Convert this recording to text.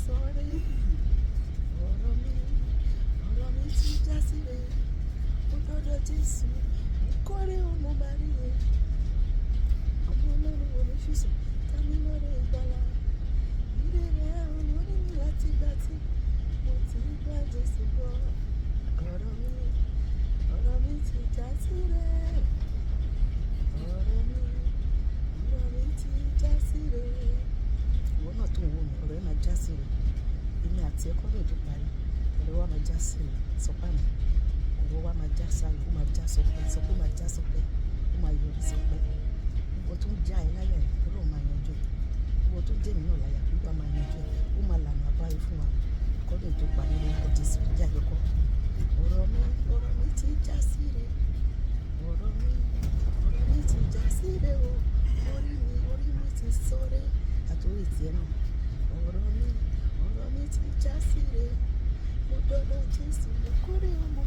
sọ̀rẹ́ ọ̀rọ̀ mi ti já síre mo dọ́dọ̀ Jésù mo kórè ọmọ Màríyè ọmọ Ọlọ́run omi ṣùṣù tàbí lọ́rẹ̀ ìgbàlà ìdè rẹ̀ olórí mi láti gbà tí mo ti gbà Jésù gbọ́ ọ̀rọ̀ mi ti já síre ọ̀rọ̀ mi ti já síre ìwọ náà tó ń wò mí ọ̀rọ̀ ẹ máa já síre èmi àti ẹ̀kọ́ lòdì parí ọ̀rọ̀ wa máa já síre sọpá mi ọ̀rọ̀ wa máa já sáyé ó máa já sọpẹ́ sọpẹ́ máa já sọpẹ́ ó máa yọrí sọpẹ́ ìwọ tó ń já ẹ láyà ẹ Ọlọ́run máa yanjú ẹ ìwọ tó jẹ́ mi náà láyà Olúwa máa yanjú ẹ ó máa lànà àbáyé fún wa kọ́dọ̀ tó parí lórúkọ Jésù jẹ́ àjọkọ́ ọ̀rọ̀ mi ti já síre ọ̀rọ̀ mi ti já síre o orí mi ti sọ̀rẹ́ àtòrí tiẹ̀ náà ọ̀rọ̀ mi ti já síre mo dọ́dọ̀ Jésù mo kórè ọmọ